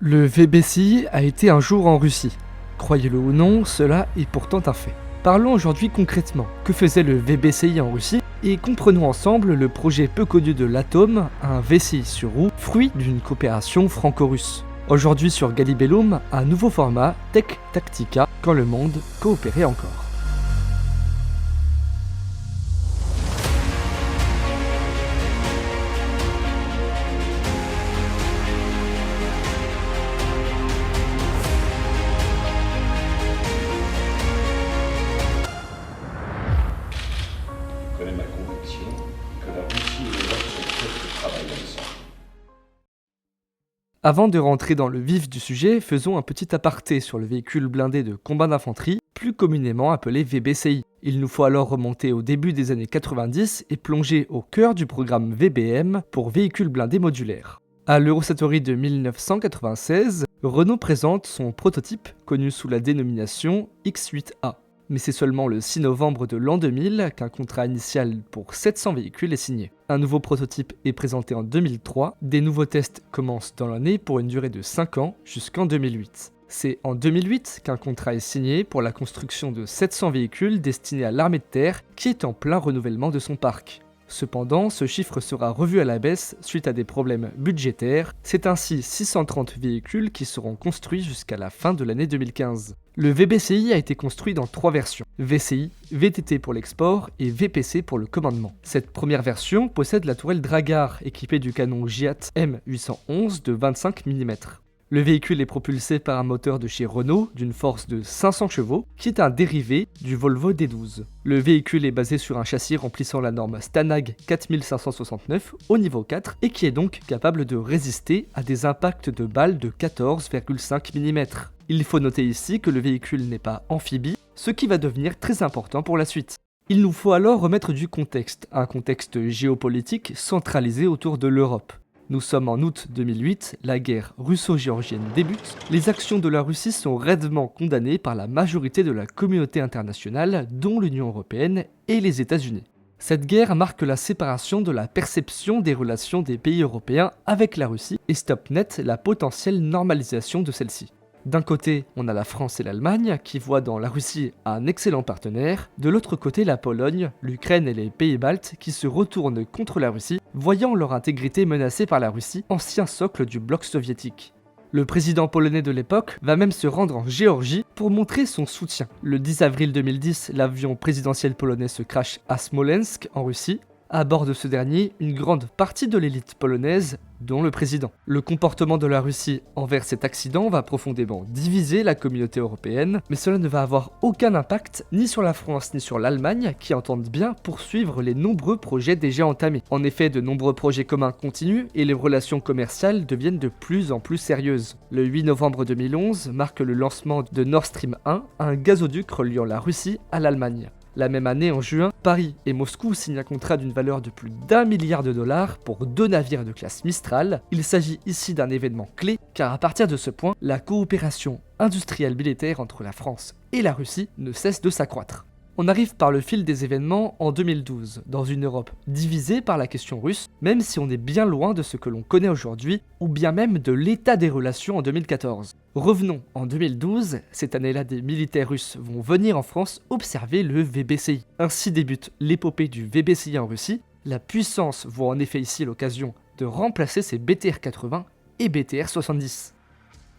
Le VBCI a été un jour en Russie. Croyez-le ou non, cela est pourtant un fait. Parlons aujourd'hui concrètement. Que faisait le VBCI en Russie? Et comprenons ensemble le projet peu connu de l'atome, un VCI sur roue, fruit d'une coopération franco-russe. Aujourd'hui sur Galibellum, un nouveau format, Tech Tactica, quand le monde coopérait encore. Je connais ma conviction que la Russie et l'Europe sont prêtes de travailler ensemble. Avant de rentrer dans le vif du sujet, faisons un petit aparté sur le véhicule blindé de combat d'infanterie, plus communément appelé VBCI. Il nous faut alors remonter au début des années 90 et plonger au cœur du programme VBM pour véhicules blindés modulaires. À l'Eurosatory de 1996, Renault présente son prototype connu sous la dénomination X8A. Mais c'est seulement le 6 novembre de l'an 2000 qu'un contrat initial pour 700 véhicules est signé. Un nouveau prototype est présenté en 2003, des nouveaux tests commencent dans l'année pour une durée de 5 ans jusqu'en 2008. C'est en 2008 qu'un contrat est signé pour la construction de 700 véhicules destinés à l'armée de terre qui est en plein renouvellement de son parc. Cependant, ce chiffre sera revu à la baisse suite à des problèmes budgétaires. C'est ainsi 630 véhicules qui seront construits jusqu'à la fin de l'année 2015. Le VBCI a été construit dans 3 versions, VCI, VTT pour l'export et VPC pour le commandement. Cette première version possède la tourelle Dragar équipée du canon GIAT M811 de 25 mm. Le véhicule est propulsé par un moteur de chez Renault d'une force de 500 chevaux, qui est un dérivé du Volvo D12. Le véhicule est basé sur un châssis remplissant la norme Stanag 4569 au niveau 4 et qui est donc capable de résister à des impacts de balles de 14,5 mm. Il faut noter ici que le véhicule n'est pas amphibie, ce qui va devenir très important pour la suite. Il nous faut alors remettre du contexte, un contexte géopolitique centralisé autour de l'Europe. Nous sommes en août 2008, la guerre russo-géorgienne débute, les actions de la Russie sont raidement condamnées par la majorité de la communauté internationale, dont l'Union européenne et les États-Unis. Cette guerre marque la séparation de la perception des relations des pays européens avec la Russie et stoppe net la potentielle normalisation de celle-ci. D'un côté, on a la France et l'Allemagne qui voient dans la Russie un excellent partenaire, de l'autre côté la Pologne, l'Ukraine et les pays baltes qui se retournent contre la Russie, voyant leur intégrité menacée par la Russie, ancien socle du bloc soviétique. Le président polonais de l'époque va même se rendre en Géorgie pour montrer son soutien. Le 10 avril 2010, l'avion présidentiel polonais se crache à Smolensk, en Russie. À bord de ce dernier, une grande partie de l'élite polonaise, dont le président. Le comportement de la Russie envers cet accident va profondément diviser la communauté européenne, mais cela ne va avoir aucun impact ni sur la France ni sur l'Allemagne qui entendent bien poursuivre les nombreux projets déjà entamés. En effet, de nombreux projets communs continuent et les relations commerciales deviennent de plus en plus sérieuses. Le 8 novembre 2011 marque le lancement de Nord Stream 1, un gazoduc reliant la Russie à l'Allemagne. La même année, en juin, Paris et Moscou signent un contrat d'une valeur de plus d'1 milliard de dollars pour 2 navires de classe Mistral. Il s'agit ici d'un événement clé, car à partir de ce point, la coopération industrielle militaire entre la France et la Russie ne cesse de s'accroître. On arrive par le fil des événements en 2012, dans une Europe divisée par la question russe, même si on est bien loin de ce que l'on connaît aujourd'hui, ou bien même de l'état des relations en 2014. Revenons en 2012, cette année-là des militaires russes vont venir en France observer le VBCI. Ainsi débute l'épopée du VBCI en Russie. La puissance voit en effet ici l'occasion de remplacer ses BTR-80 et BTR-70.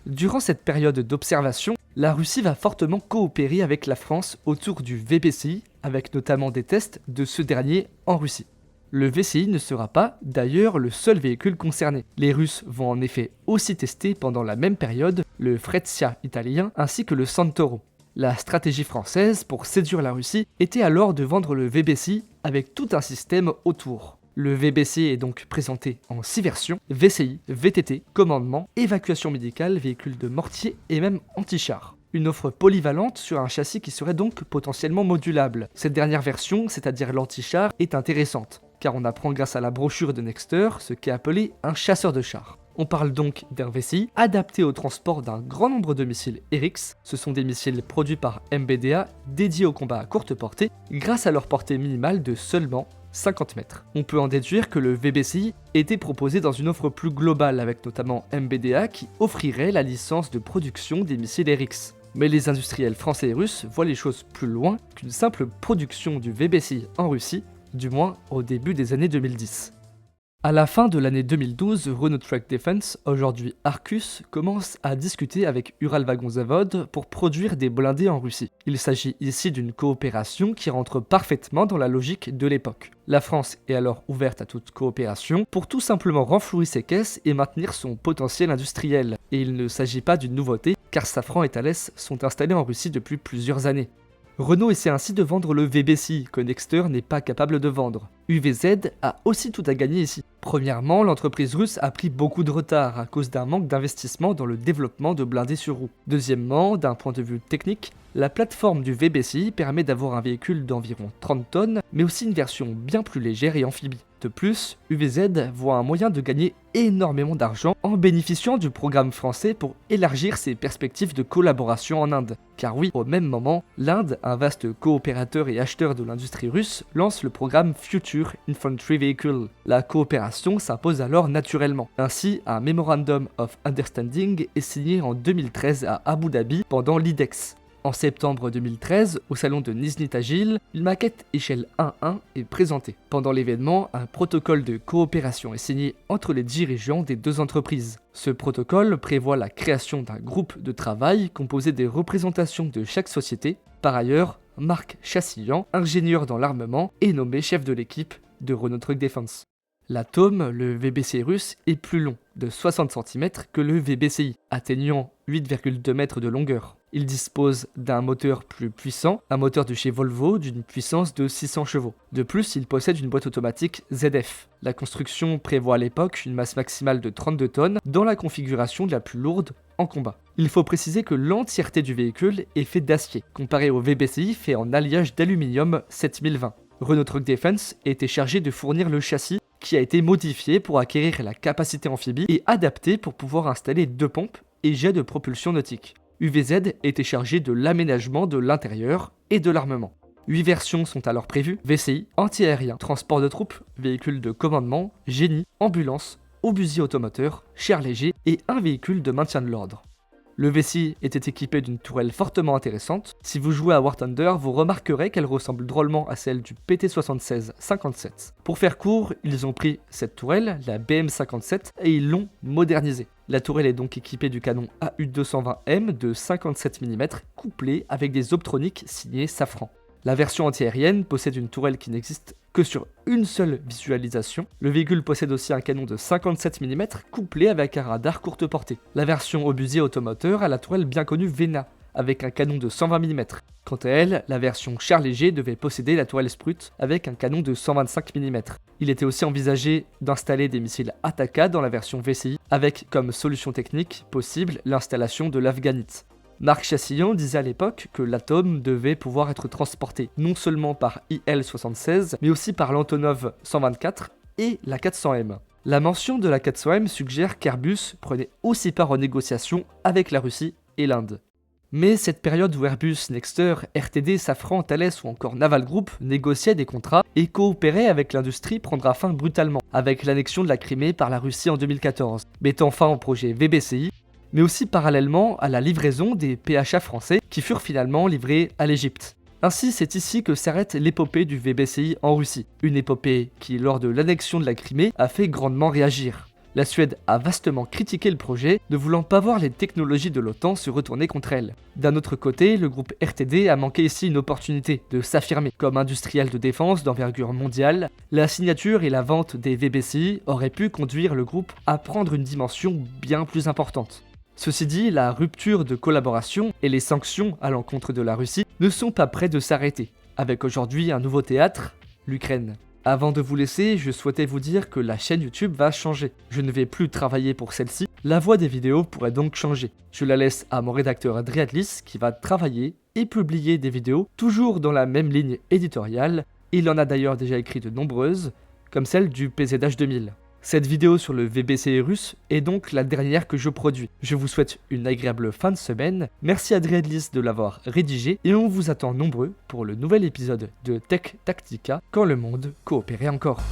Durant cette période d'observation, la Russie va fortement coopérer avec la France autour du VBCI, avec notamment des tests de ce dernier en Russie. Le VCI ne sera pas, d'ailleurs, le seul véhicule concerné. Les Russes vont en effet aussi tester pendant la même période le Freccia italien ainsi que le Santoro. La stratégie française pour séduire la Russie était alors de vendre le VBCI avec tout un système autour. Le VBCI est donc présenté en 6 versions, VCI, VTT, commandement, évacuation médicale, véhicule de mortier et même anti-char. Une offre polyvalente sur un châssis qui serait donc potentiellement modulable. Cette dernière version, c'est-à-dire l'anti-char, est intéressante, car on apprend grâce à la brochure de Nexter ce qu'est appelé un chasseur de chars. On parle donc d'un VCI adapté au transport d'un grand nombre de missiles ERIX. Ce sont des missiles produits par MBDA dédiés au combat à courte portée grâce à leur portée minimale de seulement 50 mètres. On peut en déduire que le VBCI était proposé dans une offre plus globale avec notamment MBDA qui offrirait la licence de production des missiles RX. Mais les industriels français et russes voient les choses plus loin qu'une simple production du VBCI en Russie, du moins au début des années 2010. À la fin de l'année 2012, Renault Truck Defense, aujourd'hui Arcus, commence à discuter avec Uralvagonzavod pour produire des blindés en Russie. Il s'agit ici d'une coopération qui rentre parfaitement dans la logique de l'époque. La France est alors ouverte à toute coopération pour tout simplement renflouer ses caisses et maintenir son potentiel industriel. Et il ne s'agit pas d'une nouveauté, car Safran et Thales sont installés en Russie depuis plusieurs années. Renault essaie ainsi de vendre le VBCI que Nexter n'est pas capable de vendre. UVZ a aussi tout à gagner ici. Premièrement, l'entreprise russe a pris beaucoup de retard à cause d'un manque d'investissement dans le développement de blindés sur roues. Deuxièmement, d'un point de vue technique, la plateforme du VBCI permet d'avoir un véhicule d'environ 30 tonnes, mais aussi une version bien plus légère et amphibie. De plus, UVZ voit un moyen de gagner énormément d'argent en bénéficiant du programme français pour élargir ses perspectives de collaboration en Inde. Car oui, au même moment, l'Inde, un vaste coopérateur et acheteur de l'industrie russe, lance le programme Future Infantry Vehicle. La coopération s'impose alors naturellement. Ainsi, un Memorandum of Understanding est signé en 2013 à Abu Dhabi pendant l'IDEX. En septembre 2013, au salon de Nizhny Tagil, une maquette échelle 1.1 est présentée. Pendant l'événement, un protocole de coopération est signé entre les dirigeants des deux entreprises. Ce protocole prévoit la création d'un groupe de travail composé des représentations de chaque société. Par ailleurs, Marc Chassillan, ingénieur dans l'armement, est nommé chef de l'équipe de Renault Truck Defense. L'Atome, le VBCI russe, est plus long, de 60 cm, que le VBCI, atteignant 8,2 mètres de longueur. Il dispose d'un moteur plus puissant, un moteur de chez Volvo d'une puissance de 600 chevaux. De plus, il possède une boîte automatique ZF. La construction prévoit à l'époque une masse maximale de 32 tonnes dans la configuration la plus lourde en combat. Il faut préciser que l'entièreté du véhicule est fait d'acier, comparé au VBCI fait en alliage d'aluminium 7020. Renault Truck Defense était chargé de fournir le châssis qui a été modifié pour acquérir la capacité amphibie et adapté pour pouvoir installer 2 pompes et jets de propulsion nautique. UVZ était chargé de l'aménagement de l'intérieur et de l'armement. 8 versions sont alors prévues: VCI, anti-aérien, transport de troupes, véhicule de commandement, génie, ambulance, obusier automoteur, char léger et un véhicule de maintien de l'ordre. Le VCI était équipé d'une tourelle fortement intéressante. Si vous jouez à War Thunder, vous remarquerez qu'elle ressemble drôlement à celle du PT-76-57. Pour faire court, ils ont pris cette tourelle, la BM-57, et ils l'ont modernisée. La tourelle est donc équipée du canon AU-220M de 57 mm, couplé avec des optroniques signées Safran. La version antiaérienne possède une tourelle qui n'existe que sur une seule visualisation. Le véhicule possède aussi un canon de 57 mm couplé avec un radar courte portée. La version obusier automoteur a la tourelle bien connue Vena avec un canon de 120 mm. Quant à elle, la version char léger devait posséder la tourelle Sprut avec un canon de 125 mm. Il était aussi envisagé d'installer des missiles Ataka dans la version VCI avec comme solution technique possible l'installation de l'Afghanite. Marc Chassillan disait à l'époque que l'Atome devait pouvoir être transporté non seulement par IL-76, mais aussi par l'Antonov 124 et la 400M. La mention de la 400M suggère qu'Airbus prenait aussi part aux négociations avec la Russie et l'Inde. Mais cette période où Airbus, Nexter, RTD, Safran, Thales ou encore Naval Group négociaient des contrats et coopéraient avec l'industrie prendra fin brutalement, avec l'annexion de la Crimée par la Russie en 2014, mettant fin au projet VBCI, mais aussi parallèlement à la livraison des PHA français qui furent finalement livrés à l'Égypte. Ainsi, c'est ici que s'arrête l'épopée du VBCI en Russie, une épopée qui, lors de l'annexion de la Crimée, a fait grandement réagir. La Suède a vastement critiqué le projet, ne voulant pas voir les technologies de l'OTAN se retourner contre elle. D'un autre côté, le groupe RTD a manqué ici une opportunité de s'affirmer. Comme industriel de défense d'envergure mondiale, la signature et la vente des VBCI auraient pu conduire le groupe à prendre une dimension bien plus importante. Ceci dit, la rupture de collaboration et les sanctions à l'encontre de la Russie ne sont pas près de s'arrêter, avec aujourd'hui un nouveau théâtre, l'Ukraine. Avant de vous laisser, je souhaitais vous dire que la chaîne YouTube va changer. Je ne vais plus travailler pour celle-ci, la voix des vidéos pourrait donc changer. Je la laisse à mon rédacteur Adriatlis qui va travailler et publier des vidéos toujours dans la même ligne éditoriale. Il en a d'ailleurs déjà écrit de nombreuses, comme celle du PZH 2000. Cette vidéo sur le VBCI russe est donc la dernière que je produis. Je vous souhaite une agréable fin de semaine. Merci à Dreadless de l'avoir rédigé et on vous attend nombreux pour le nouvel épisode de Tech Tactica quand le monde coopérait encore.